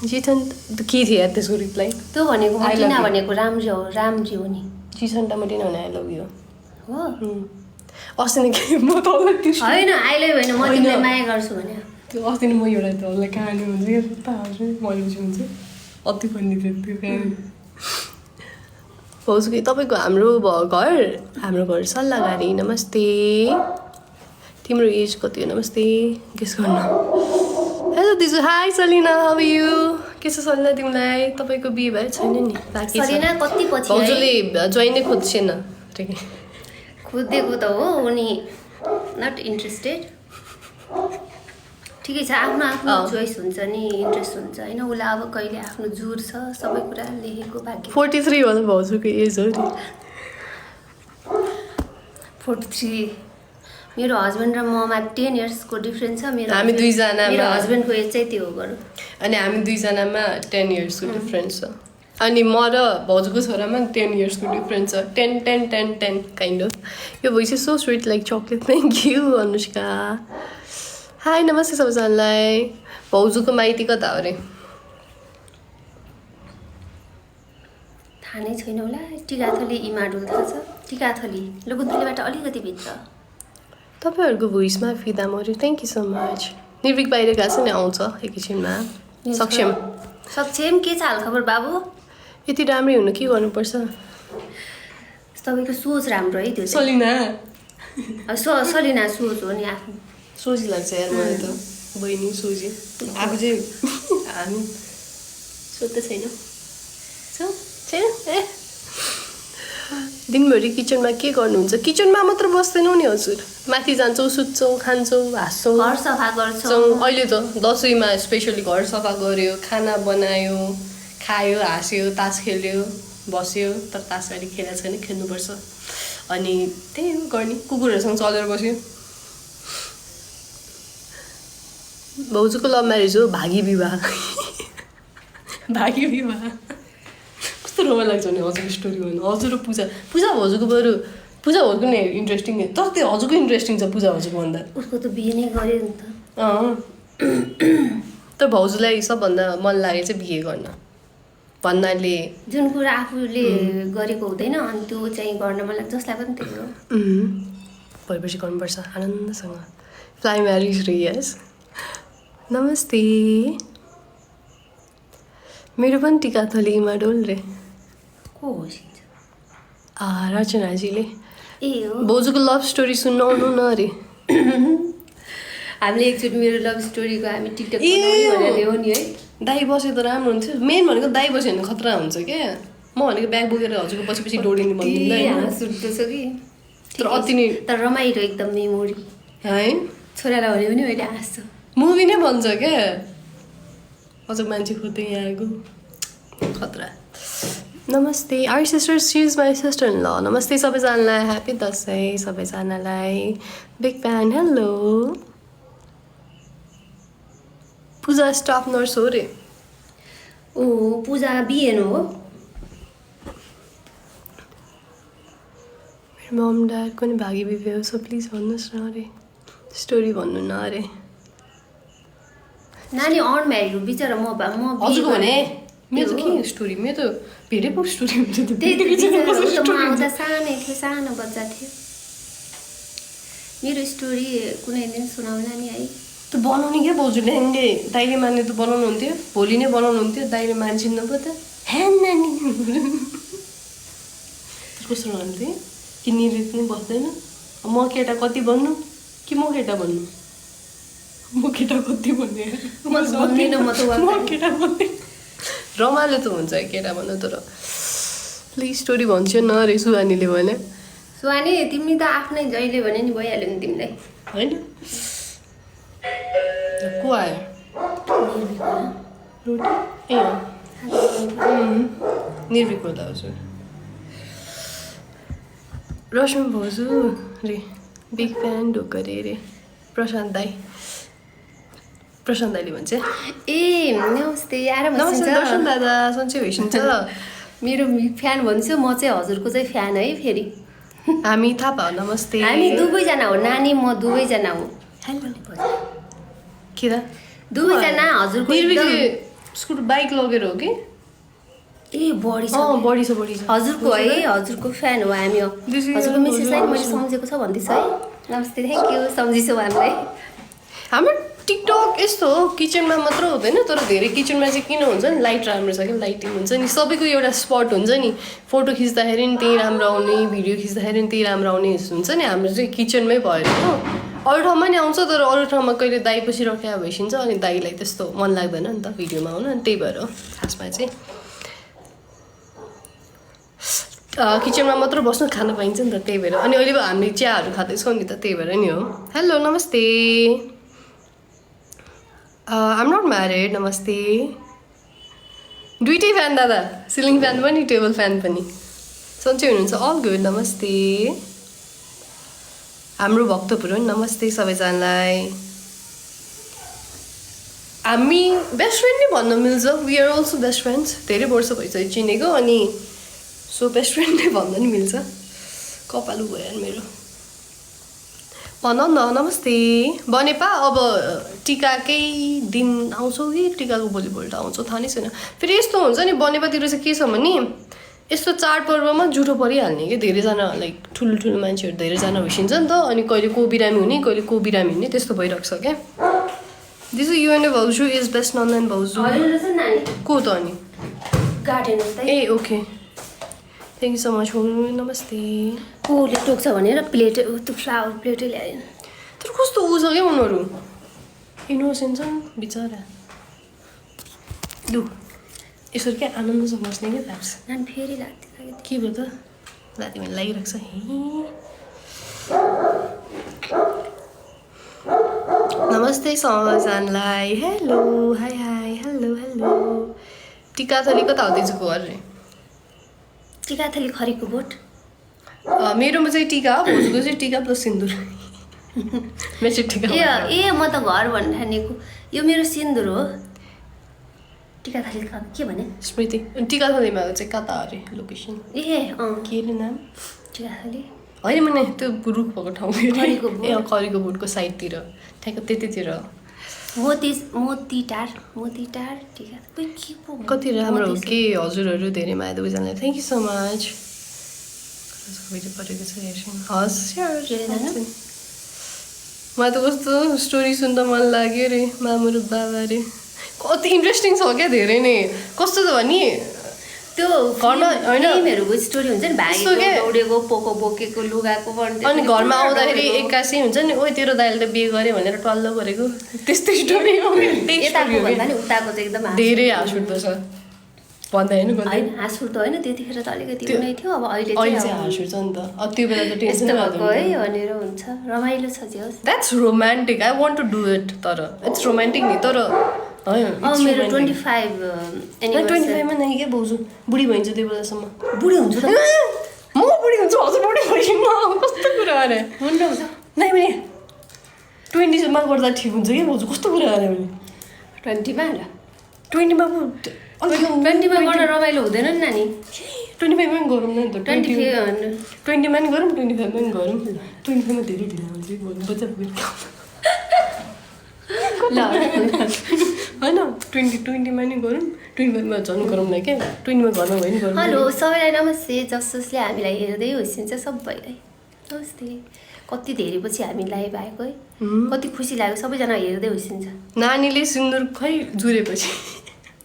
जिठन के थियो यार त्यसको रिप्लाई त्यो भनेको मटिना भनेको रामजी हो नि जिठन मटिना भने आई लभ यु हो अस्ति नै म तँलाई त्यो होइन अहिले होइन म तिमीलाई माया गर्छु भने त्यो अस्ति नै म एउटा तँलाई कहानी हुन्छ क्या मैले हुन्छ अति पनि त्यो कहानी भाउजू तपाईँको हाम्रो घर सल्लाहगारी नमस्ते तिम्रो एज कति हो नमस्ते गेस गर्न हेलो दिजु हाई सलिना हाउ यु के छ सलिना तिमीलाई तपाईँको बिहे भएर छैन नि बाँकी सलिना कति पछि भाउजूले ज्वाइन नै खोज्छेन खोजिदिएको त हो उनी नट इन्ट्रेस्टेड ठिकै छ आफ्नो आफ्नो चोइस हुन्छ नि इन्ट्रेस्ट हुन्छ होइन उसलाई अब कहिले आफ्नो जुर छ सबै कुरा लेखेको बाँकी 43 हो भाउजूको एज हो नि 43 मेरो हस्बेन्ड र ममा 10 इयर्सको डिफ्रेन्स छ हामी दुईजना मेरो हस्बेन्डको एज चाहिँ त्यो हो गरौँ अनि हामी दुईजनामा 10 इयर्सको डिफ्रेन्स छ अनि म र भाउजूको छोरामा 10 इयर्सको डिफ्रेन्स छ 10 काइन्ड अफ यो voice so sweet like chocolate thank you Anushka high नमस्ते सबैजनालाई भाउजूको माइती कता हो अरे थाहा नै छैन होला टिकाथली इमाडोल थाहा छ टिकाथली लुकुन्थलीबाट अलिकति भित्र तपाईँहरूको भोइसमा फिदा मऱ्यो thank you so much Nirvik बाहिर गएको छ नि आउँछ एकैछिनमा सक्षम के छ हालखबर बाबु यति राम्रै हुनु के गर्नुपर्छ तपाईँको सोच राम्रो है त्यो सलिना सलिना सोच हो नि आफ्नो सोझी लाग्छ यार मलाई त बहिनी सोझी आफू चाहिँ हामी सोध्दै छैन ए दिनभरि किचनमा के गर्नुहुन्छ किचनमा मात्र बस्दैनौँ नि हजुर माथि जान्छौँ सुत्छौँ खान्छौँ हाँस्छौँ घर सफा गर्छौँ अहिले त दसैँमा स्पेसली घर सफा गऱ्यो खाना बनायो खायो हाँस्यो तास खेल्यो बस्यो तर तास अहिले खेलेको छैन खेल्नुपर्छ अनि त्यही हो गर्ने कुकुरहरूसँग चलेर बस्यो भाउजूको लभ म्यारेज हो भागी विवाह कस्तो रमाइलो लाग्छ भने हजुरको स्टोरी भन्नु हजुर र पूजा भाउजूको बरु पूजा भाउजूको नै इन्ट्रेस्टिङ तर त्यो हजुरको इन्ट्रेस्टिङ छ पूजा भाउजूको भन्दा उसको त बिहे नै गर्यो नि त तर भाउजूलाई सबभन्दा मन लागे चाहिँ बिहे गर्न भन्नाले जुन कुरा आफूले गरेको हुँदैन अनि त्यो चाहिँ गर्न मन लाग्छ जसलाई पनि त्यही हो भएपछि गर्नुपर्छ आनन्दसँग फ्लाइ म्यारिज रियस नमस्ते मेरो पनि टिकाथलीमा डोल रे को हो रचनाजीले ए हो भाउजूको लभ स्टोरी सुन्नु आउनु न अरे हामीले एकचोटि मेरो लभ स्टोरीको हामी टिकटक बनाउने भनेर हो नि है दाई बसे त राम्रो हुन्थ्यो मेन भनेको दाई बस्यो भने खतरा हुन्छ क्या म भनेको ब्याग बोकेर हजुरको पछि पछि दौडिने भन्दिनँ सुत्दैछ कि तर अति नै तर रमाइलो एकदम मेमोरी है छोरालाई भन्यो भने अहिले हाँस्छ मुभी नै भन्छ क्या अझ मान्छे खोज्दै यहाँ आएको खतरा नमस्ते our sister she is my sister in ल नमस्ते सबैजनालाई ह्याप्पी दसैँ सबैजनालाई big fan hello Puja staff nurse हो रे ओ पूजा बिएन हो मेरो मम ड्याडको नि भागी बिहे हो सो प्लिज भन्नुहोस् न अरे स्टोरी भन्नु न अरे नानी अन म्यारिड हो बिचरा म हजुरको भने मेरो त के स्टोरी मेरो त धेरै पो स्टोरी हुन्छ आउँदा सानै थियो सानो बच्चा थियो मेरो स्टोरी कुनै दिन सुनाउला नि है त बनाउने क्या भाउजू ल्याङ्गे दाइले मान्ने त बनाउनु हुन्थ्यो भोलि नै बनाउनु हुन्थ्यो दाइले मान्छिन्न पो त ह्यान नानी कस्तो भन्थेँ कि निर्विक पनि बस्दैन म केटा कति भन्नु कि म केटा भन्नु म केटा कति भन्ने म केटा भन्ने रमाइलो त हुन्छ केटा भन्नु तर प्लिज स्टोरी भन्छ न अरे सुहानीले भने सुहानी तिमी त आफ्नै जहिले भने नि भइहाल्यो नि तिमीलाई होइन को आयो रोटी ए निर्विक बोल्दा हजुर रश्मि भाउजू रे बिग फ्यान ढोक रे प्रशान्त दाइले भन्छ ए नमस्ते आएर नमस्ते दर्शन दादा सन्चै भइसन्छ मेरो फ्यान भन्छु म चाहिँ हजुरको चाहिँ फ्यान है फेरि हामी थापा नमस्ते हामी दुवैजना हो नानी म दुवैजना हो के त दुवैजना हजुरको स्कुटर बाइक लगेर हो कि ए बढी छ बढी छ हजुरको है हजुरको फ्यान हो हामी हजुरको मेसेज है मैले सम्झेको छ भन्दैछु है नमस्ते थ्याङ्क यू सम्झिसौ हामीलाई हाम्रो टिकटक यस्तो हो किचनमा मात्र हुँदैन तर धेरै किचनमा चाहिँ किन हुन्छ नि लाइट राम्रो छ कि लाइटिङ हुन्छ नि सबैको एउटा स्पट हुन्छ नि फोटो खिच्दाखेरि नि त्यही राम्रो आउने भिडियो खिच्दाखेरि नि त्यही राम्रो आउने हुन्छ नि हाम्रो चाहिँ किचनमै भएर हो अरू ठाउँमा नि आउँछ तर अरू ठाउँमा कहिले दाइ पछि रख्या भइसिन्छ अनि दाइलाई त्यस्तो मन लाग्दैन नि त भिडियोमा आउनु अनि त्यही भएर हो खासमा चाहिँ किचनमा मात्र बस्नु खान पाइन्छ नि त त्यही भएर अनि अहिले हामीले चियाहरू खाँदैछौँ नि त त्यही भएर नि हो हेलो नमस्ते आइम नट म्यारिड नमस्ते दुइटै फ्यान दादा सिलिङ फ्यान पनि टेबल फ्यान पनि सन्चै हुनुहुन्छ अल गुड नमस्ते हाम्रो भक्तपुर नि नमस्ते सबैजनालाई हामी बेस्ट फ्रेन्ड नै भन्न मिल्छ we are also best friends धेरै वर्ष भइसक्यो चिनेको अनि सो बेस्ट फ्रेन्ड नै भन्न नि मिल्छ कपालु भयो मेरो भन न नमस्ते बनेपा अब टिकाकै दिन आउँछौ कि टिकाको भोलिपल्ट आउँछौ थाहा नै छैन फेरि यस्तो हुन्छ नि बनेपातिर चाहिँ के छ भने यस्तो चाडपर्वमा जुठो परिहाल्ने कि धेरैजना लाइक ठुलो मान्छेहरू धेरैजना भइसिन्छ नि त अनि कहिले को बिरामी हुने कहिले को बिरामी हुने त्यस्तो भइरहेको छ क्या दिस यु एन्ड भाउजू इज बेस्ट नन एन्ड भाउजू को त अनि ए okay thank you so much नमस्ते कोले टोक्छ भनेर प्लेट त्यो फ्लावर प्लेटै ल्याएन तर कस्तो ऊ छ क्या उनीहरू इनोसेन्ट छन् बिचरा लु यसरी क्या आनन्दसँग बस्ने क्या लाग्छ नानी फेरि लाग्थ्यो के भयो त राति भने लागिरहेको छ नमस्ते सबैजनालाई hello hi hi hello hello Tikathali कता हुँदैछु घर रे टिकाथली खरीको बोट मेरोमा चाहिँ टिका हो भोजुको चाहिँ टिका प्लस सिन्दुर मेरो चाहिँ टिका ए म त घर भन्नु ठानेको यो मेरो सिन्दुर हो टिकाथली के भने स्मृति टिकाथलीमा चाहिँ कता अरे लोकेसन ए के अरे नाम टिकाथली होइन मैले त्यो रुख भएको ठाउँ ए खरीको बोटको साइडतिर ठ्याक्क त्यतैतिर मोतीटार टिका कति राम्रो हो के हजुरहरू धेरै माया दुईजनालाई थ्याङ्क यू सो मच परेको छ हेर्छौँ हस् मलाई त कस्तो स्टोरी सुन्दा मन लाग्यो रे मामुर बाबा रे कति इन्ट्रेस्टिङ छ क्या धेरै नै कस्तो छ भने त्यो घरमा होइन स्टोरी हुन्छ नि भागेको दौडेको पोको बोकेको लुगाको अनि घरमा आउँदाखेरि एक्कासी हुन्छ नि ओइ तेरो दाइले त बिहे गरे भनेर टल्लो गरेको त्यस्तै स्टोरी हो उताको चाहिँ एकदम धेरै हाँस उठ्दछ भन्दा होइन हाँस उठ्दो होइन त्यतिखेर त अलिकति नै थियो अब अहिले चाहिँ हाँस उठ्छ नि त अब त्यो बेला त टेन्सन भएको है भनेर हुन्छ रमाइलो छ जे होस् that's romantic I want to do it तर इट्स रोमान्टिक नि तर मेरो 25 25मा नै के भाउजू बुढी भइन्छ त्यो बेलासम्म बुढी हुन्छ त म बुढी हुन्छु हजुर बुढी भइसिन्न कस्तो कुरा अरे हुन्छ हुन्छ नै भने 20मा गर्दा ठिक हुन्छ कि भाउजू कस्तो कुरा अरे भने 20मा 20मा 20मा गर्न रमाइलो हुँदैन नि नानी 25मा पनि गरौँ न त 20मा पनि गरौँ 25मा पनि गरौँ 25मा धेरै ढिला हुन्छ बच्चा ल होइन 20मा नि गरौँ 25मा झन् गरौँ न क्या 20मा घरमा भयो नि गरौँ हेलो सबैलाई नमस्ते जसले हामीलाई हेर्दै होइसिन्छ सबैलाई नमस्ते कति धेरै पछि हामी लाइभ आएको है कति खुसी लाग्यो सबैजना हेर्दै होइसिन्छ नानीले सिन्दुर खै जुरेपछि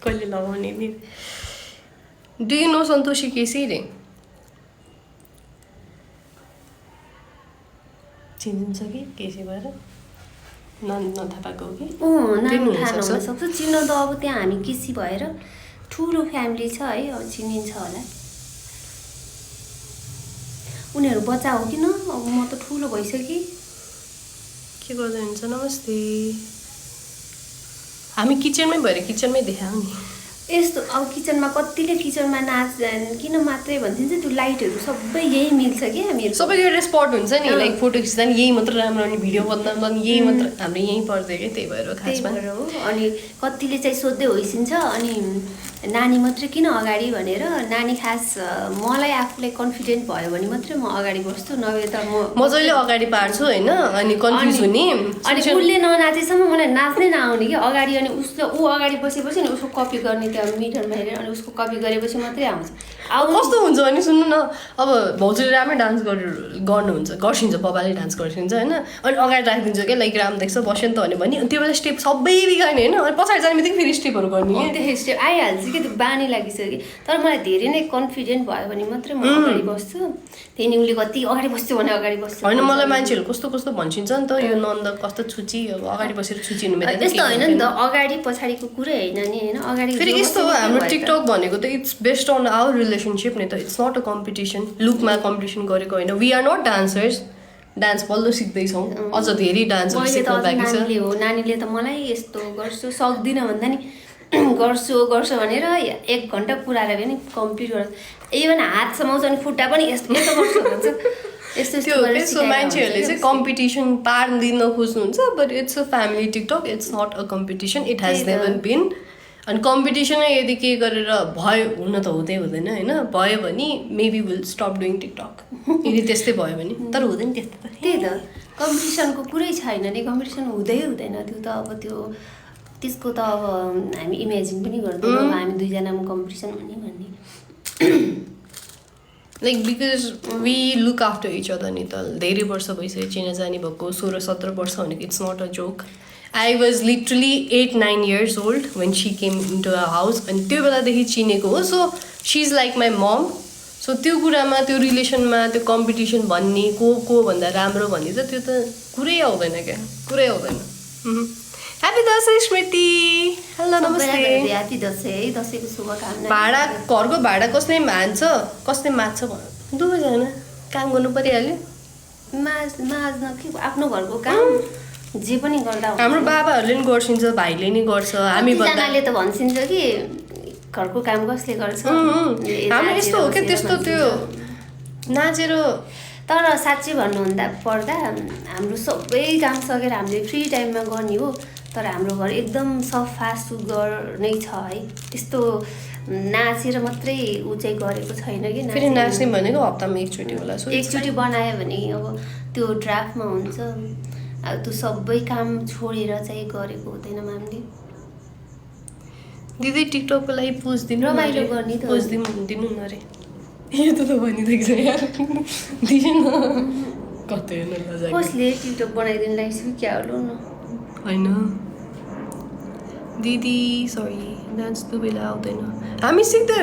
कहिले लगाउने नि डु यु नो सन्तोषी केसी रे चिन्छ कि केसी भएर नथापाको कि नाम थाहा नहुनसक्छ चिन्न त अब त्यहाँ हामी केसी भएर ठुलो फ्यामिली छ है अब चिनिन्छ होला उनीहरू बच्चा हो कि न अब म त ठुलो भइसकेँ के गर्दै हुन्छ नमस्ते हामी किचनमै भएर किचनमै देखाउँ नि यस्तो अब किचनमा कतिले किचनमा नाच किन मात्रै भनिदिन्छ त्यो लाइटहरू सबै यही मिल्छ कि हामीहरू सबैको एउटा स्पट हुन्छ नि लाइक फोटो खिच्दा नि यही मात्र राम्रो अनि भिडियो बन्दा पनि यही मात्र हाम्रो यहीँ पर्छ क्या त्यही भएर खासमा हो अनि कतिले चाहिँ सोध्दै होइसिन्छ अनि नानी मात्रै किन अगाडि भनेर नानी खास मलाई आफूलाई कन्फिडेन्ट भयो भने मात्रै म अगाडि बस्छु नभए त म जहिले अगाडि पार्छु होइन अनि कन्फ्युज हुने अनि उसले ननाचेसम्म मलाई नाच्नै नआउने कि अगाडि अनि ऊ अगाडि बसेपछि नि उसको कपी गर्ने त्यो मिटरमा हेरेर अनि उसको कपी गरेपछि मात्रै आउँछ कस्तो हुन्छ भने सुन्नु न अब भाउजूले राम्रै डान्स गर्नुहुन्छ पपाले डान्स गर्छिन्छ होइन अनि अगाडि राखिदिन्छ क्या लाइक राम्रो देख्छ बस्यो नि त भने त्यो बेला स्टेप सबै बिगार्ने होइन अनि पछाडि जाने बित्तिकै फेरि स्टेपहरू गर्ने त्यो स्टेप आइहाल्छ कि त्यो बानी लागिसक्यो तर मलाई धेरै नै कन्फिडेन्ट भयो भने मात्रै म अगाडि बस्छु त्यही नि उसले कति अगाडि बस्छु भने अगाडि बस्छु होइन मलाई मान्छेहरू कस्तो कस्तो भन्छिन्छ नि त यो नन्द कस्तो छुची अब अगाडि बसेर छुचिनु मिल्दैन त्यस्तो होइन नि त अगाडि पछाडिको कुरै होइन नि होइन अगाडि फेरि यस्तो हो हाम्रो टिकटक भनेको त it's based on our relationship नि त इट्स नट अ कम्पिटिसन लुकमा कम्पिटिसन गरेको होइन we are not dancers dance बल्ल सिक्दैछौँ अझ धेरै डान्सहरू सिक्न बाँकी छ नानीले त मलाई यस्तो गर्छु सक्दिनँ भन्दा नि गर्छु भनेर 1 घन्टा पुऱ्याएर पनि कम्प्लिट गर्छ इभन हात समाउँछ अनि खुट्टा पनि यस्तो गर्छु भन्छ यस्तो मान्छेहरूले चाहिँ कम्पिटिसन पार्दिन खोज्नुहुन्छ but it's a family TikTok it's not a competition it has never been अनि कम्पिटिसनै यदि के गरेर भयो हुन त हुँदैन होइन भयो भने maybe will stop doing TikTok यदि त्यस्तै भयो भने तर हुँदैन त्यस्तो त त्यही त कम्पिटिसनको कुरै छैन नि कम्पिटिसन हुँदैन त्यो त अब त्यसको त अब हामी इमेजिन पनि गर्दैनौँ अब हामी दुईजनामा कम्पिटिसन हुने भन्ने like because we look after each other नि त धेरै वर्ष भइसक्यो चिनाजानी भएको 16-17 वर्ष भनेको it's not a joke I was literally 8-9 years old when she came into our house अनि त्यो बेलादेखि चिनेको हो so she is like my mom so त्यो कुरामा त्यो रिलेसनमा त्यो कम्पिटिसन भन्ने को भन्दा राम्रो भन्ने त त्यो त कुरै आउँदैन क्या कुरै आउँदैन ह्याप्पी दसैँ स्मृति हेलो नमस्ते ह्याप्पी दसैँ दसैँको शुभकामना घरको भाडा कसले मान्छ कसले माग्छ भन दुवैजना काम गर्नु परिहाल्यो माझ्न के आफ्नो घरको काम जे पनि गर्दा हाम्रो बाबाहरूले नि गर्छिन्छ भाइले नि गर्छ हामी भन्दाले त भन्छिन्छ कि घरको काम कसले गर्छ हाम्रो यस्तो हो क्या त्यस्तो त्यो नाचेर तर साँच्चै भन्नुभन्दा पर्दा हाम्रो सबै काम सकेर हामीले फ्री टाइममा गर्ने हो तर हाम्रो घर एकदम सफा सुग्घर नै छ है त्यस्तो नाचेर मात्रै ऊ चाहिँ गरेको छैन कि फेरि नाच्ने भनेको हप्तामा एकचोटि होला एकचोटि बनायो भने अब त्यो ड्राफ्टमा हुन्छ अब त्यो सबै काम छोडेर चाहिँ गरेको हुँदैन हामीले दिदी टिकटकको लागि पोस्ट दिनु रमाइलो गर्ने त पोस्ट दिनु न अरे यो त भनिदिएको छ यार दिएन कतै कसले टिकटक बनाइदिनु लाग्छ क्या हो न होइन दिदी सरी डान्स दुबैलाई आउँदैन हामी सिक्दै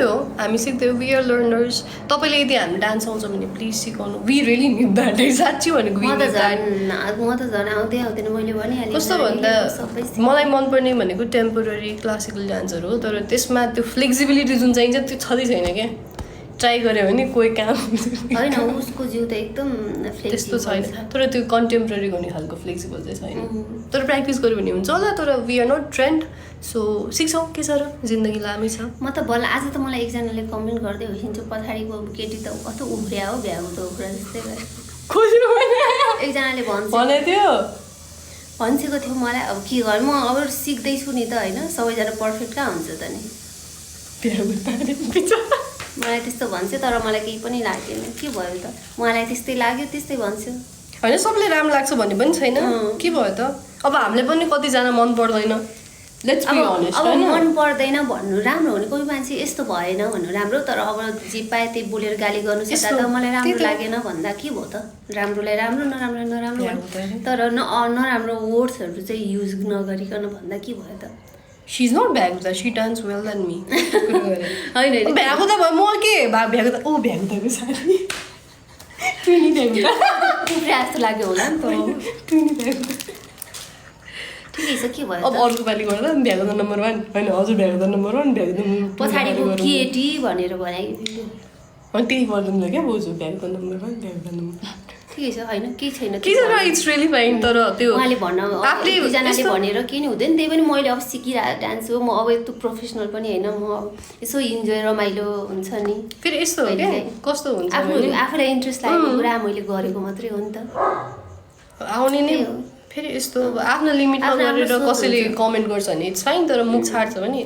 हो वी आर लर्नर्स तपाईँले यदि हामी डान्स आउँछ भने प्लिज सिकाउनु वी रियली निड द्याट साँच्ची भनेको म त झन् आउँदैन मैले भनिहालेँ कस्तो भन्दा मलाई मनपर्ने भनेको टेम्पोररी क्लासिकल डान्सहरू हो तर त्यसमा त्यो फ्लेक्सिबिलिटी जुन चाहिन्छ त्यो छँदै छैन क्या ट्राई गऱ्यो भने कोही काम होइन उसको जिउ त एकदम त्यस्तो छैन तर त्यो कन्टेम्पोरेरी हुने खालको फ्लेक्सिबल चाहिँ छैन तर प्र्याक्टिस गऱ्यो भने हुन्छ होला तर we are not trained so सिक्छौँ के छ र जिन्दगी लामै छ म त बल्ल आज त मलाई एकजनाले कमेन्ट गर्दै होइन्छ पछाडिको केटी त कस्तो उफ्रिया हो भ्याएको त उफ्रा जस्तै भयो एकजनाले भन्छेको थियो मलाई अब के गर्नु म अब सिक्दैछु नि त होइन सबैजना पर्फेक्ट कहाँ हुन्छ त नि मलाई त्यस्तो भन्छ तर मलाई केही पनि लाग्दैन के भयो त उहाँलाई त्यस्तै लाग्यो त्यस्तै भन्छु होइन सबले राम्रो लाग्छ भन्ने पनि छैन के भयो त अब हामीले पनि कतिजना मन पर्दैन लेट्स बी अनेस्ट अब मन पर्दैन भन्नु राम्रो हो नि कोही मान्छे यस्तो भएन भन्नु राम्रो तर अब जे पाए त्यही बोलेर गाली गर्नु सक्दा त मलाई राम्रो लागेन भन्दा के भयो त राम्रोलाई राम्रो नराम्रो तर नराम्रो वर्ड्सहरू चाहिँ युज नगरिकन भन्दा के भयो त शी इज नट भ्यागुता she dance well then me होइन भ्यागुता भयो म के भ्यागुता भ्यागुताको साथी टुनी भ्यागुता जस्तो लाग्यो होला नि त टुनी भ्यागुता ठिकै छ के भयो अब अर्को पालि गर्दा भ्यागुता नम्बर 1 होइन हजुर भ्यागुता नम्बर 1 भ्यागुता पछाडिको केटी भनेर भने अनि त्यही गर्नु क्या बोजू भ्यागुता नम्बर 1 भ्यागुता नम्बर ठिकै छ होइन केही छैन के छ इट्स रियली फाइन तर त्यो उहाँले भन्न दुईजनाले भनेर के नि हुँदैन त्यही पनि मैले अब सिकिरहेको डान्स हो म अब यस्तो प्रोफेसनल पनि होइन म यसो इन्जोय रमाइलो हुन्छ नि फेरि यस्तो हो क्या कस्तो हुन्छ आफूलाई इन्ट्रेस्ट लागेको कुरा मैले गरेको मात्रै हो नि त आउने नै फेरि यस्तो आफ्नो लिमिटमा गरेर कसैले कमेन्ट गर्छ भने इट्स फाइन तर मुख छाड्छ भने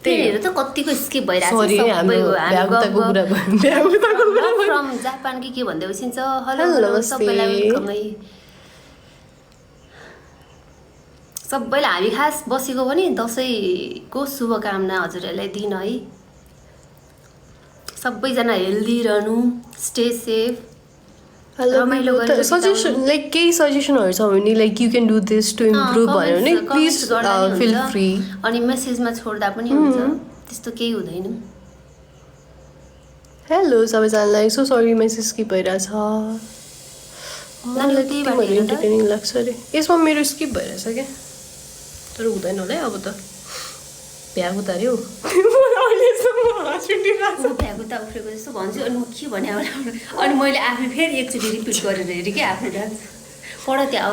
फेरिहरू त कतिको स्किप भइरहेको सरी हाम्रो भ्यागुताको कुरा भयो भ्यागुताको कुरा भयो फ्रम जापान के भन्दै उसिन्छ हेलो, हेलो नमस्ते। सबैलाई वेलकम है सबैलाई हामी खास बसेको पनि दसैँको शुभकामना हजुरहरूलाई दिन है सबैजना हेल्दी रहनु स्टे सेफ रमाइलो गरेर सजेसन लाइक केही सजेसनहरू छ भने like you can do this to improve भन्यो भने प्लिज फिल फ्री अनि मेसेजमा छोड्दा पनि हुन्छ त्यस्तो केही हुँदैन हेलो सबैजनालाई सो सरी मेसेज स्किप भइरहेछ मलाई त्यही त्यति भनेर त। इन्टरटेनिङ लाग्छ अरे यसमा मेरो स्किप भइरहेछ क्या तर हुँदैन होला है अब त भ्यागु त अरे हौ भ्यागु त उफ्रेको जस्तो भन्छु अनि म के भने अनि मैले आफै फेरि एकचोटि रिपिट गरेर हेरेँ कि आफ्नो डान्स पढ त्यहाँ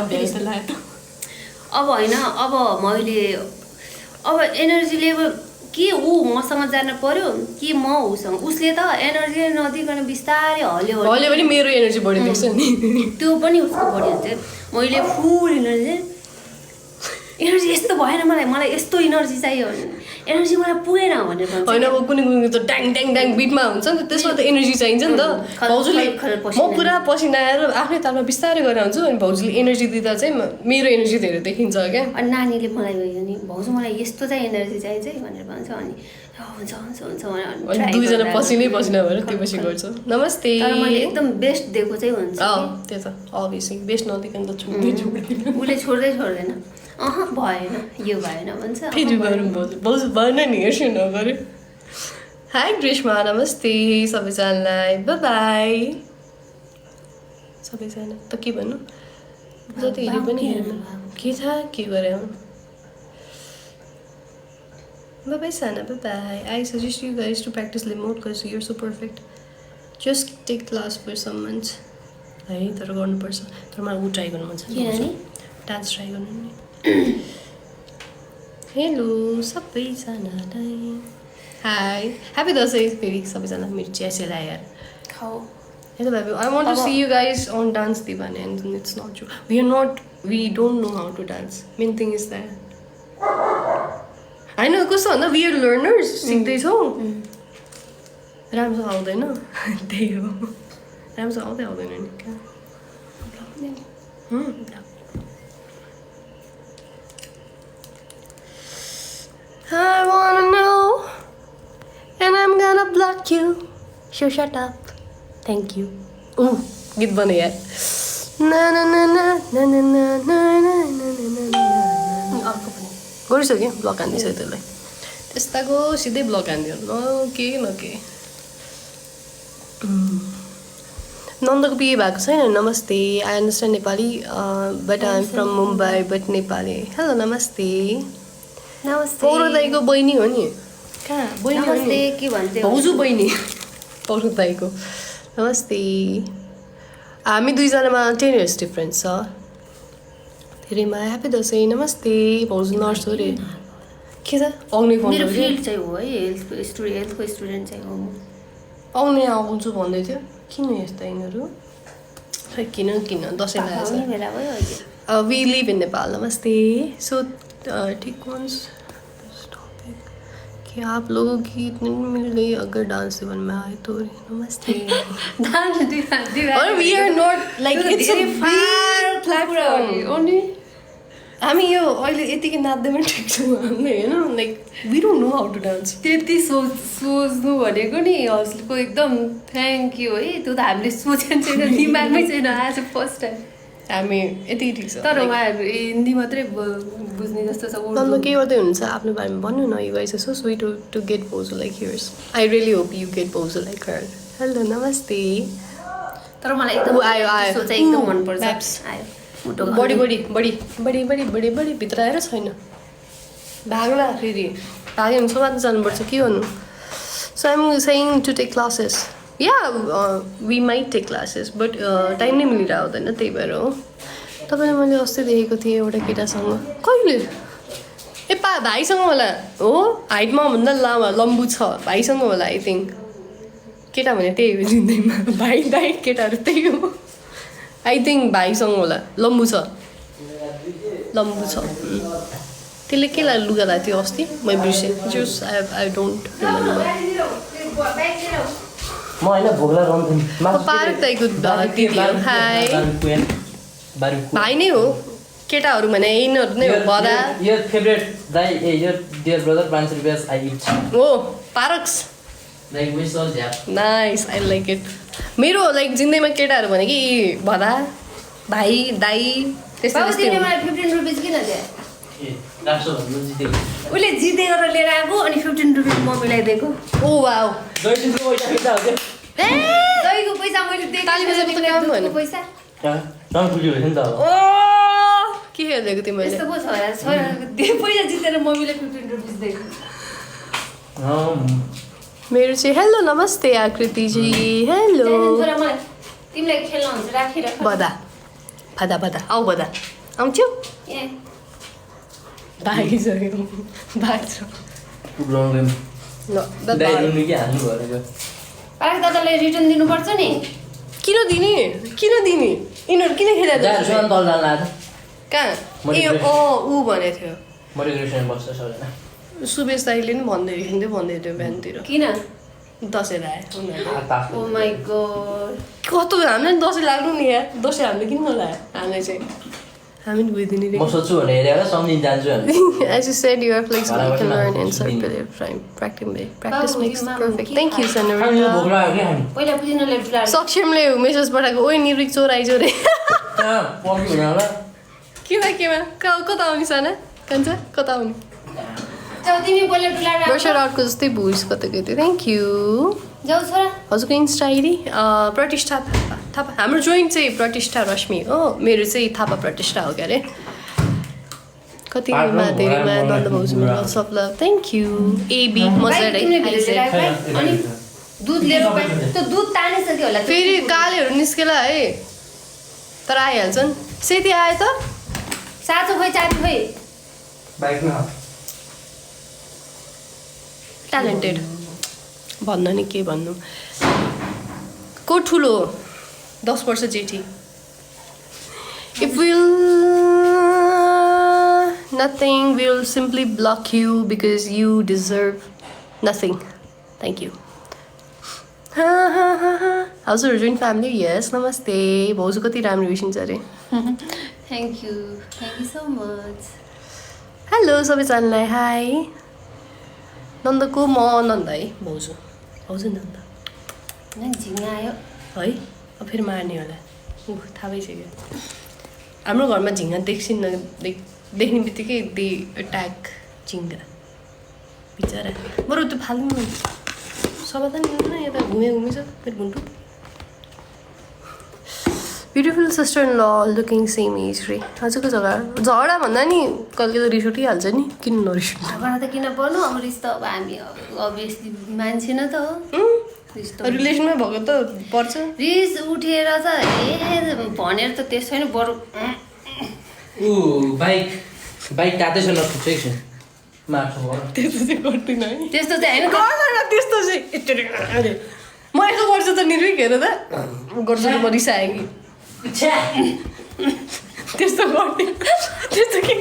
अब होइन अब मैले अब एनर्जी लेभल के ऊ मसँग जानु पर्यो कि म उसँग उसले त एनर्जी नदिकन बिस्तारै हल्यो अहिले पनि मेरो एनर्जी बढी देख्छ नि त्यो पनि उसको बढी हुन्छ मैले फुल एनर्जी यस्तो भएन मलाई यस्तो एनर्जी चाहियो एनर्जी मलाई पुगेन भनेर भन्छ होइन अब कुनै कुनै त ड्याङ ड्याङ ड्याङ बिटमा हुन्छ नि त त्यसमा त एनर्जी चाहिन्छ नि त भाउजूले म पुरा पसिना आएर आफ्नै तालमा बिस्तारै गरेर हुन्छु अनि भाउजूले एनर्जी दिँदा चाहिँ मेरो एनर्जी धेरै देखिन्छ क्या अनि नानीले मलाई भयो नि भाउजू मलाई यस्तो चाहिँ एनर्जी चाहिन्छ है भनेर भन्छ अनि हुन्छ हुन्छ हुन्छ अनि दुईजना पसिनै पसिना भएर त्यो पछि गर्छ नमस्ते तर मैले एकदम बेस्ट दिएको चाहिँ हुन्छ त्यो त अभियसली बेस्ट नदिकन त छोड्दै उसले छोड्दैन भएन यो भएन भन्छ फेरि गरौँ भाउजू भएन नि हेर्छु नगर्यो हाई ग्रीष्मा नमस्ते सबैजनालाई बाई सबैजना त के भन्नु जति हेरे पनि हेर्नु के थाहा के गरे बाई साना bye I suggest you guys to practise लिमोट because you're so perfect just take class for some months है तर गर्नुपर्छ तर मलाई ऊ ट्राई गर्नु मन छ डान्स ट्राई गर्नु नि हेलो सबैजनालाई हाई ह्याप्पी दसैँ फेरि सबैजना मेरो चिया यार खाऊ हेलो भाइ I want to see you guys on dance Deewane and it's not true we don't know how to dance main thing is that होइन कस्तो भन्दा वी आर लर्नर्स सिक्दैछौँ राम्रो आउँदैन त्यही हो राम्रो आउँदैन नि क्या I wanna know, and I'm gonna block you. So shut up. Thank you. Ooh, गीत बने यार. Na na na na na na na na na na na. अर्को पनि. गरिसक्यो ब्लक हान्दिछ त्यसलाई. त्यस्ताको सिधै ब्लक हान्दियो. न के. नन्दको बिहे भएको छैन नमस्ते I understand Nepali but I am from Mumbai but Nepali hello नमस्ते पौरो दाईको बहिनी हो नि कहाँ बहिनी हो नि के भन्छ भाउजू बहिनी पौरो दाईको नमस्ते हामी दुईजनामा 10 years डिफ्रेन्स छ धेरैमा ह्याप्पी दसैँ नमस्ते भाउजू नर्स हो रे के छ आउने फोन मेरो फिल्ड चाहिँ हो है हेल्थको स्टुडेन्ट चाहिँ हो आउने आउँछु भन्दै थियो किन यस्ता यिनीहरू खै किन दसैँ लाग्छ वी लिभ इन नेपाल नमस्ते सो ठीक कौन टॉपिक कि आप लोगों की इतनी मिल गई अगर डांस इवन में आए तो नमस्ते और we are not like it's a big platform हामी यो अहिले यतिकै नाच्दै पनि ठिक छौँ हामीले होइन like we don't know how to dance त्यति सोच्नु भनेको नि हजुरको एकदम थ्याङ्क यू है त्यो त हामीले सोचेको छैन दिमागमै छैन आज फर्स्ट टाइम हामी यति ठिक छ तर उहाँहरू हिन्दी मात्रै बुझ्ने जस्तो छ अन्त के गर्दै हुनुहुन्छ आफ्नो बारेमा भन्नु न you guys so sweet to get proposal like here's I really hope you get proposal like her hello नमस्ते तर मलाई एकदम आयो सोच एकदम मनपर्छ आयो बढी भित्र आएर छैन भाग्ला फेरि भाग्यो भने सोमात्नु जानुपर्छ के गर्नु so I'm saying to take classes या we might take classes but time नै मिलेर आउँदैन त्यही भएर हो तपाईँले मैले अस्ति देखेको थिएँ एउटा केटासँग कहिले ए भाइसँग होला हो हाइटमा भन्दा लामा लम्बु छ भाइसँग होला आई थिङ्क केटा भने त्यही हो जिन्दगीमा भाइ दाइ केटाहरू त्यही हो आई थिङ्क भाइसँग होला लम्बु छ त्यसले के लुगा लगाएको थियो अस्ति मैले बिर्सेँ जस आई डोन्ट रिमेम्बर म होइन भोग्ला रन्थेँ पार्क दाइको दिदी हो हाई भाइ नै हो केटाहरू भने यिनीहरू नै हो बदा यो फेभरेट दाइ यो डियर ब्रदर 500 रुपैयाँ आई इट हो पारक्स लाइक वी सो ज्याप नाइस आई लाइक इट मेरो लाइक जिन्दगीमा केटाहरू भने कि भदा भाइ दाई त्यस्तै बाबु त्यस्तै तिमीले हो। मलाई 15 रुपियाँ किन दिए राख्छु भन्नु जितेको उसले जितेर लिएर आएको अनि 15 रुपियाँ म मिलाइदिएको ओ वाउ दैटिङको पैसा किन हो त्यो दहीको पैसा मैले दिएको ताली बजाएको त काम भएन। पैसा रङ खुल्यो नि त अब ओ के हेर्दैको तिमीले यस्तो पो छ यार छोराको त्यो पैसा जितेर मम्मीले 15 रुपियाँ दिएको मेरो चाहिँ हेलो नमस्ते आकृतिजी हेलो छोरा मलाई तिमीलाई खेल्न हुन्छ राखिराख बदा भदा भदा आऊ बदा आउँछौ यहाँ भागिसक्यो भाग्छ रङ गेम ल दाइ रुनु के हाल्नु भनेको पारस दादालाई रिटर्न दिनुपर्छ नि किन दिने यिनीहरू किन खेला दाइहरुसँग तल जान लाग्यो कहाँ ए ऊ भनेको थियो मोटिभेसन बस्छ सबैजना सुबेश दाईले नि भन्दै थियो बिहानतिर किन दसैँ लाग्यो उनीहरू ओ माई गॉड कस्तो हामीलाई नि दसैँ लाग्नु नि यार दसैँ हामीले किन नलायो हामीलाई चाहिँ हामी नि गइदिने म सोध्छु भने हेरेर सम्झिन जान्छु हामी As you said, you are flexible. You can learn and circulate time. Practice makes perfect. Thank you, हामी यो Senorita. भोग्ला हो कि हामी पहिला पुजिनले डुलाएर सक्षमले मेसेज पठाएको ओइ निर्विक चोराइ चोरे कहाँ पग्यो हुन होला केमा कता आउने साना कान्छ कता आउने जाऊ तिमी पहिला डुलाएर वर्षा रडको जस्तै भुइस कता गएको थियो थ्याङ्क यू जाऊ छोरा हजुरको इन्स्टा आइडी प्रतिष्ठा थापा हाम्रो जोइन्ट चाहिँ प्रतिष्ठा रश्मि हो मेरो चाहिँ थापा प्रतिष्ठा हो क्या अरे कतिमा धेरैमा नन्द भाउजूमा lots of love thank you AB मजाले तिमीले भिडियो लिएर आएको है? अनि दुध लिएर गए त्यो दुध तानिसक्यो होला फेरि कालेहरू निस्केला है तर आइहाल्छन् सेती आयो त साँचो खोइ चाटी खोइ बाइकमा ट्यालेन्टेड भन्न नि के भन्नु को ठुलो 10 वर्ष जेठी if will nothing will simply block you because you deserve nothing thank you हजुर जोइन्ट फ्यामिली यस नमस्ते भाउजू कति राम्रो विसिन्छ अरे thank you so much hello सबैजनालाई हाई नन्दको म नन्द है भाउजू नन्द झिङ्गा आयो है अब फेरि मार्ने होला थाहा भइसक्यो हाम्रो घरमा झिङ्गा देख्ने बित्तिकै दे अट्याक झिङ्गा बिचरा बरु त्यो फाल्नु सबैलाई नि यता घुमेछ फेरि घुन्टु ब्युटिफुल सिस्टर इन ल लुकिङ सेम एज रे हजुरको झगडा भन्दा नि कहिले रिस उठिहाल्छ नि किन नरिस झगडा त किन पर्नु अब रिस त अब हामी अभियसली मान्छे न त हो रिस त रिलेसनमा भएको त पर्छ रिस उठेर त भनेर त त्यस छैन बरु ऊ बाइक काट्दैछ नफुट्छ एकछिन मार्छु त्यस्तो चाहिँ गर्दिनँ है त्यस्तो चाहिँ होइन गर्दैन त्यस्तो चाहिँ अरे म यसो गर्छु त निर्विक हेर त गर्छु म रिसाएँ कि त्यस्तो गर्ने त्यस्तो कि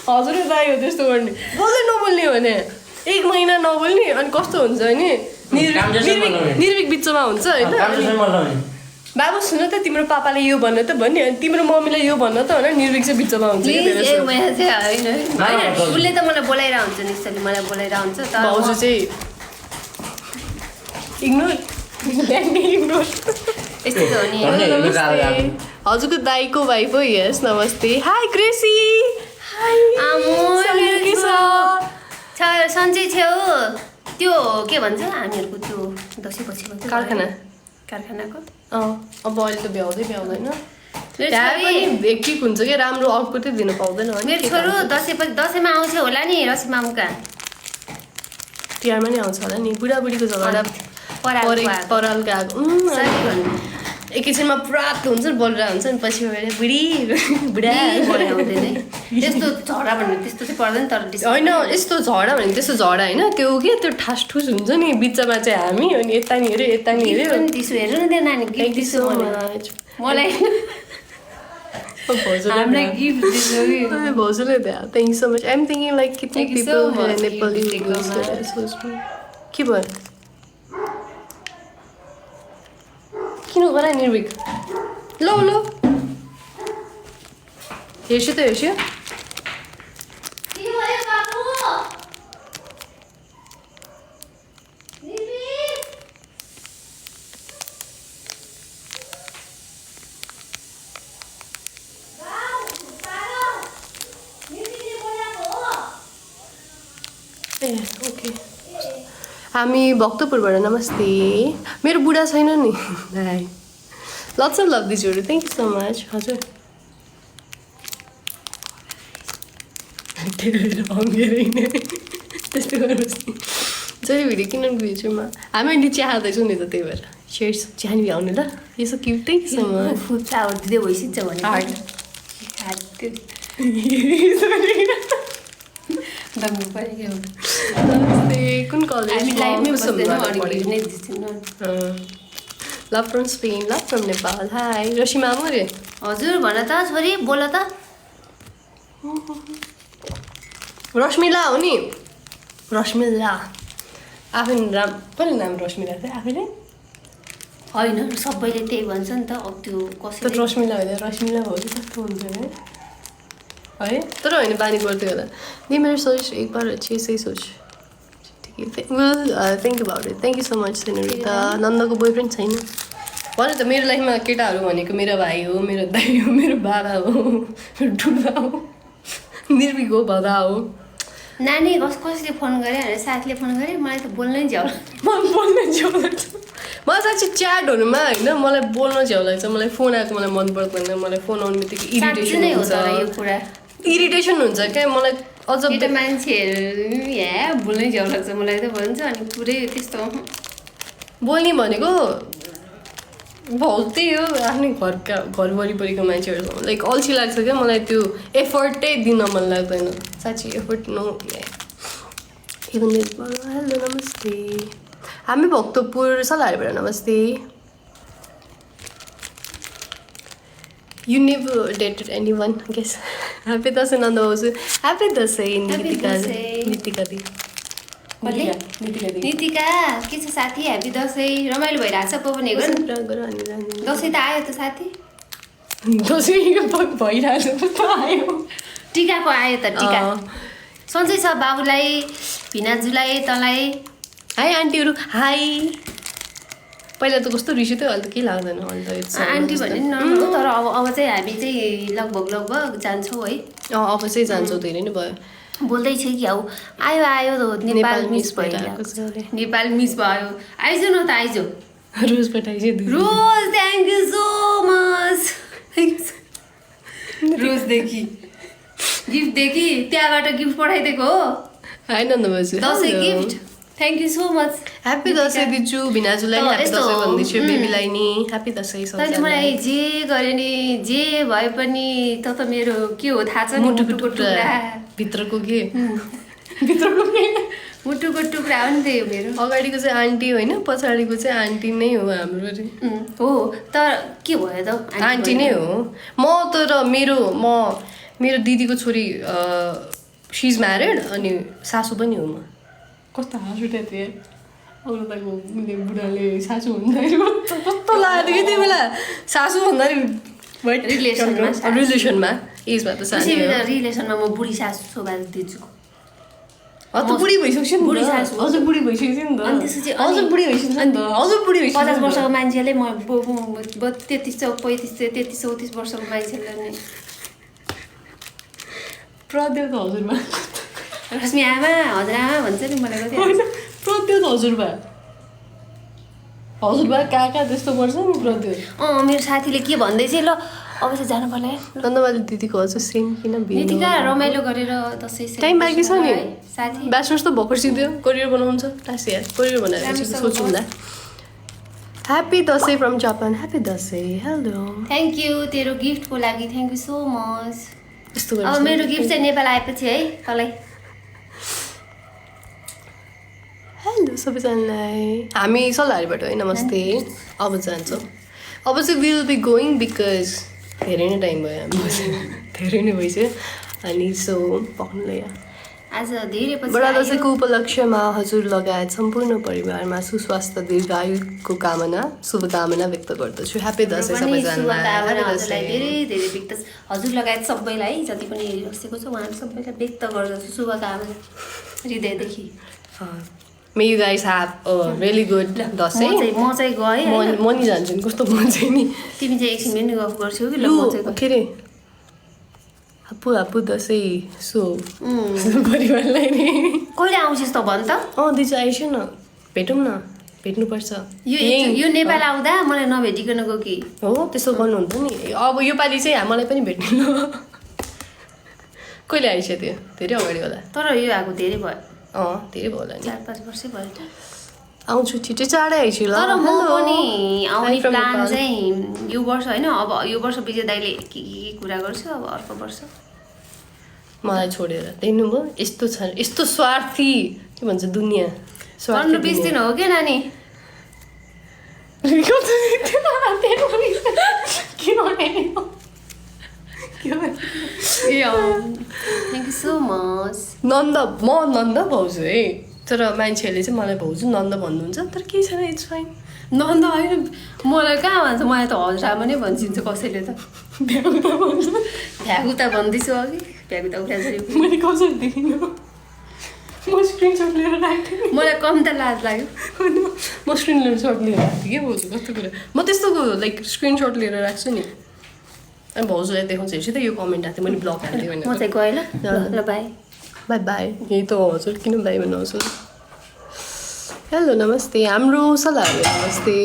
हजुर दाइ हो त्यस्तो गर्ने बोल्दै नबोल्ने भने 1 महिना नबोल्ने अनि कस्तो हुन्छ भने निर्विक बिचमा हुन्छ होइन बाबु सुन त तिम्रो पापाले यो भन्न त भन्ने अनि तिम्रो मम्मीलाई यो भन्न त होइन निर्विक चाहिँ बिचमा हुन्छ प्लिज 1 महिना चाहिँ होइन उसले त मलाई बोलाइरह हुन्छ निश्चयले मलाई बोलाइरह हुन्छ तर भाउजू चाहिँ इग्नोर यस्तो त हो नि हजुरको दाईको वाइफ हो यस नमस्ते हाई क्रेसी सन्चै छेउ त्यो के भन्छ हामीहरूको त्यो दसैँ पछि भन्छ कारखानाको अब अहिले त भ्याउँदैन मेरो त्यहाँ पनि हेक्टिक हुन्छ कि राम्रो आउटपुटै दिन पाउँदैन मेरो छोरो दसैँमा आउँछ होला नि रसी मामुका तिहारमा नि आउँछ होला नि बुढाबुढीको झगडा परालको आएको एकैछिनमा प्राप्त हुन्छ बोलेर हुन्छ नि पछि गएर बुढा हुँदैन त्यस्तो झगडा भन्ने त्यस्तो चाहिँ पर्दैन तर होइन यस्तो झगडा भने त्यस्तो झगडा होइन त्यो के त्यो ठास ठुस हुन्छ नि बिचमा चाहिँ हामी अनि यता नि हेऱ्यो दिसो हेर्नु न त्यो नानी थ्याङ्क यू सो मच मलाई हामीलाई गिफ्ट दिनु कि भाउजूले दिया thank you so much I'm thinking like कितने Thank you so people much Nepali gift दिएकोमा। सोच्नु के भयो किन गर निर्विक लो लो हेर्छु त हेर्छु ए ओके हामी भक्तपुरबाट नमस्ते मेरो बुढा छैन नि हाई लट्स अफ लभ दिजहरू थ्याङ्क यू सो मच हजुर त्यस्तो गर्नुहोस् नि जहिले भिडियो किन बुझ्छु म हामी अहिले चिया खाँदैछौँ नि त त्यही भएर सेयर्स चिया नि आउने ल यसो cute thank you so much flower दिँदै भइसक्छ भने दङ्गु पनि के हो नमस्ते कुन कलेज हामी लाइभमै बस्दैछौँ अनि गिफ्ट नै दिन्छौँ love from Spain love from Nepal hi Rasima आमा रे हजुर भन त छोरी बोल त रश्मिला हो नि रश्मिला आफै राम कसले नाम रश्मिला थियो आफैले होइन सबैले त्यही भन्छ नि त अब त्यो त कसैले रश्मिला होइन रश्मिला भयो कि कस्तो हुन्छ है तर होइन बानी पर्थ्यो होला नि मेरो सोच एक बार अच्छे से सोच ठिकै thank you about it thank you so much senorita नन्दको बोयफ्रेन्ड छैन भने त मेरो लाइफमा केटाहरू भनेको मेरो भाइ हो मेरो दाइ हो मेरो बाबा हो मेरो ठुला हो निर्विक हो भदा हो नानी कसले फोन गरे भनेर साथीले फोन गरे मलाई त बोल्नै झ्याउ मलाई बोल्न झ्याउ लाग्छ मलाई साँच्ची च्याटहरूमा होइन मलाई बोल्न झ्याउ लाग्छ मलाई फोन आएको मलाई मन पर्दैन मलाई फोन आउने बित्तिकै साँच्चै नै हो तर यो इरिटेसन कुरा इरिटेसन हुन्छ क्या मलाई अझ केटा मान्छेहरू यहाँ बोल्नै झ्याउ लाग्छ मलाई त भन्छ अनि पुरै त्यस्तो बोल्ने भनेको त्यही हो आफ्नै घर वरिपरिको मान्छेहरू लाइक अल्छी लाग्छ क्या मलाई त्यो एफर्टै दिन मन लाग्दैन साँच्ची एफर्ट नो इभन हेलो नमस्ते हामी भक्तपुर सल्लाहबाट नमस्ते you never dated anyone guys happy Dashain नन्द भाउजू ह्याप्पी दसैँ नितिका दि नितिका के छ साथी ह्याप्पी दसैँ रमाइलो भइरहेको छ पनि दसैँ त आयो त साथी दसैँ भइरहेको आयो टिकाको आयो त टिका सन्चै छ बाबुलाई भिनाजुलाई तँलाई हाई आन्टीहरू हाई पहिला त कस्तो रिस थियो अहिले त केही लाग्दैन अहिले त आन्टी भने नि नर्मल हो तर अब चाहिँ हामी चाहिँ लगभग जान्छौँ है अब चाहिँ जान्छौँ धेरै नै भयो बोल्दै थियो कि अब आयो नेपाल मिस भइरहेको छ नेपाल मिस भयो आइज न त आइज रोज पठाइछ रोज थ्याङ्क यू सो मच रोजदेखि गिफ्टदेखि त्यहाँबाट गिफ्ट पठाइदिएको हो होइन न भाउजू Dashain gift thank you so much happy Dashain दिन्छु भिनाजुलाई ह्याप्पी दसैँ भन्दैछु बेबीलाई नि ह्याप्पी दसैँ तैँले मलाई जे गरे नि जे भए पनि त मेरो के हो थाहा छ नि मुटुको टुक्रा भित्रको के भित्रको के मुटुको टुक्रा हो नि त्यही हो मेरो अगाडिको चाहिँ आन्टी होइन पछाडिको चाहिँ आन्टी नै हो हाम्रो हो तर के भयो त आन्टी नै हो म तर मेरो दिदीको छोरी सी इज म्यारिड अनि सासू पनि हो म कस्तो हाँस उठाएको थिएँ औरताको बुढाले सासू भन्दाखेरि कस्तो लाग्यो कि त्यो बेला सासू भन्दाखेरि रिलेसनमा एजमा त सानो रिलेसनमा म बुढी सासू शोभा दिन्छु त बुढी भइसक्यो नि बुढी सासू अझ बुढी भइसक्यो नि अनि त्यसपछि अझ बुढी भइसक्यो नि त अझ बुढी भइसक्यो 50 वर्षको मान्छेले म 33 34 वर्षको मान्छेलाई नै प्रदेव त हजुरमा रश्मि आमा हजुरआमा भन्छ नि मलाई कति प्रदेव त हजुरबा कहाँ त्यस्तो पर्छ नि प्रदेव मेरो साथीले के भन्दै थियो ल अब चाहिँ जानु पर्ला नन्दबाली दिदीको हजुर सेम किन नितिका रमाइलो गरेर दसैँ टाइम बाँकी छ नि साथी ब्याचलर्स त भर्खर सिक्यो करियर बनाउनु छ लास्ट इयर करियर बनाएर सोच्नु होला happy Dashain from Japan happy Dashain hello thank you तेरो गिफ्टको लागि थ्याङ्क यू सो मच यस्तो अब मेरो गिफ्ट चाहिँ नेपाल आएपछि है तँलाई हेलो सबैजनालाई हामी सल्लाहबाट है नमस्ते अब जान्छौँ अब चाहिँ विल बी गोइङ बिकज धेरै नै टाइम भयो हाम्रो धेरै नै भइसक्यो अनि सो पक्नु ल्यायो आज धेरै पछि बडा दसैँको उपलक्ष्यमा हजुर लगायत सम्पूर्ण परिवारमा सुस्वास्थ्य दीर्घायुको कामना शुभकामना व्यक्त गर्दछु ह्याप्पी दसैँ सबैजनालाई धेरै धेरै व्यक्त हजुर लगायत सबैलाई जति पनि हेरिबसेको छ उहाँहरू सबैलाई व्यक्त गर्दछु शुभकामना हृदयदेखि may you guys have a really good Dashain म चाहिँ गएँ म नि जान्छु नि कस्तो मन चाहिँ नि तिमी चाहिँ एकछिन पनि गफ गर्छौ कि ल लु म चाहिँ के अरे हापु हापु दसैँ सो परिवारलाई नि कहिले आउँछस् त भन् त दिदी आइसु न भेटौँ न भेट्नुपर्छ यो नेपाल आउँदा मलाई नभेटिकन गयो कि हो त्यसो गर्नुहुन्छ नि अब योपालि चाहिँ मलाई पनि भेट्नु न कहिले आइस त्यो धेरै अगाडि होला तर यो आएको धेरै भयो धेरै भयो होला नि 4-5 वर्षै भयो आउँछु छिटै चाँडै आइसु ल तर म पनि आउने प्लान चाहिँ यो वर्ष होइन अब यो वर्ष विजय दाइले के कुरा गर्छु अब अर्को वर्ष मलाई छोडेर देख्नुभयो यस्तो छ यस्तो स्वार्थी के भन्छ दुनियाँ 15-20 दिन हो क्या नानी थ्याङ्क यू सो मच नन्द भाउजू है तर मान्छेहरूले चाहिँ मलाई भाउजू नन्द भन्नुहुन्छ तर केही छैन इट्स फाइन नन्द होइन मलाई कहाँ भन्छ मलाई त हजुरआमा नै भनिदिन्छ कसैले त भ्यागु त भन्दैछु अघि भ्यागु त उफ्रा मैले कसरी देखिनँ म स्क्रिनसट लिएर राख्थेँ मलाई कम त लाज लाग्यो म स्क्रिनसट लिएर राख्थेँ कि भाउजू कस्तो कुरा म त्यस्तो लाइक स्क्रिनसट लिएर राख्छु नि अनि भाउजूलाई देखाउँछ हेर्छु त यो कमेन्ट आएको थियो मैले ब्लग हाल्थेँ भने म चाहिँ गएँ ल बाई बाई बाई यही त हो हजुर किन बाई भन्नुहोस् हेलो नमस्ते हाम्रो सल्लाहले नमस्ते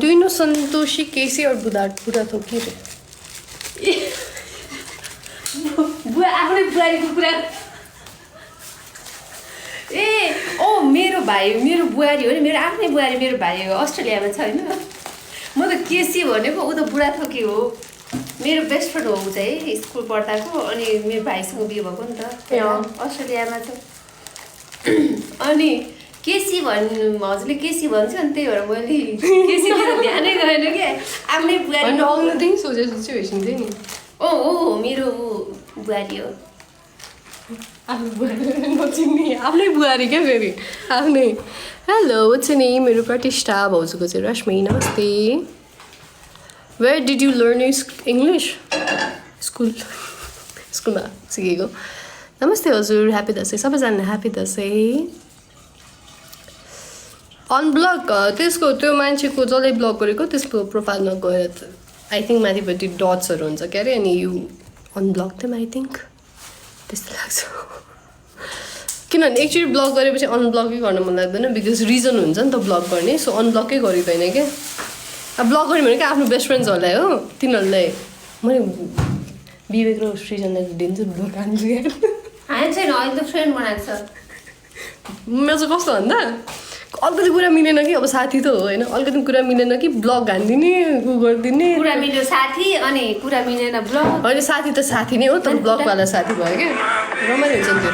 डु यु नो सन्तोषी केसी और बुढा थोक के रे बुवा आफ्नै बुहारीको कुरा ए मेरो भाइ मेरो बुहारी हो नि मेरो आफ्नै बुहारी मेरो भाइ हो अस्ट्रेलियामा छ होइन म त केसी भनेको ऊ त बुढा थोकी हो मेरो बेस्ट फ्रेन्ड हो ऊ चाहिँ स्कुल पढ्दाको अनि मेरो भाइसँग बिहे भएको नि त अस्ट्रेलियामा छ अनि केसी हजुरले केसी भन्छ नि त्यही भएर मैले केसीतिर ध्यानै गरेन क्या आफ्नै बुहारी आउनु त्यही सोचेको सिचुएसन थियो नि ओ मेरो बुहारी हो आफ्नो बुहारी नचिन्ने आफ्नै बुहारी क्या फेरि आफ्नै हेलो वाट्स योर नेम मेरो प्रतिष्ठा भाउजूको चाहिँ रश्मि नमस्ते where did you learn English स्कुलमा सिकेको नमस्ते हजुर ह्याप्पी दसैँ सबैजना ह्याप्पी दसैँ अनब्लक त्यसको त्यो मान्छेको जसले ब्लक गरेको त्यसको प्रोफाइलमा गएर आई थिङ्क माथिपट्टि डट्सहरू हुन्छ क्या अरे अनि you unblock them I think त्यस्तो लाग्छ किनभने एक्चुअली ब्लक गरेपछि अनब्लकै गर्न मन लाग्दैन बिकज रिजन हुन्छ नि त ब्लक गर्ने सो अनब्लकै गरिँदैन क्या अब ब्लक गऱ्यो भने क्या आफ्नो बेस्ट फ्रेन्ड्सहरूलाई हो तिनीहरूलाई मैले विवेक र सृजनलाई दिन्छु ब्लक हान्छु होइन छैन अहिले त फ्रेन्ड बनाएको छ मेरो चाहिँ कस्तो भन्दा अलिकति कुरा मिलेन कि अब साथी त हो होइन अलिकति कुरा मिलेन कि ब्लग हानिदिने उ गरिदिने कुरा मिल्यो साथी अनि कुरा मिलेन ब्लग होइन साथी त साथी नै हो तर ब्लगवाला साथी भयो क्या रमाइलो हुन्छ नि त्यो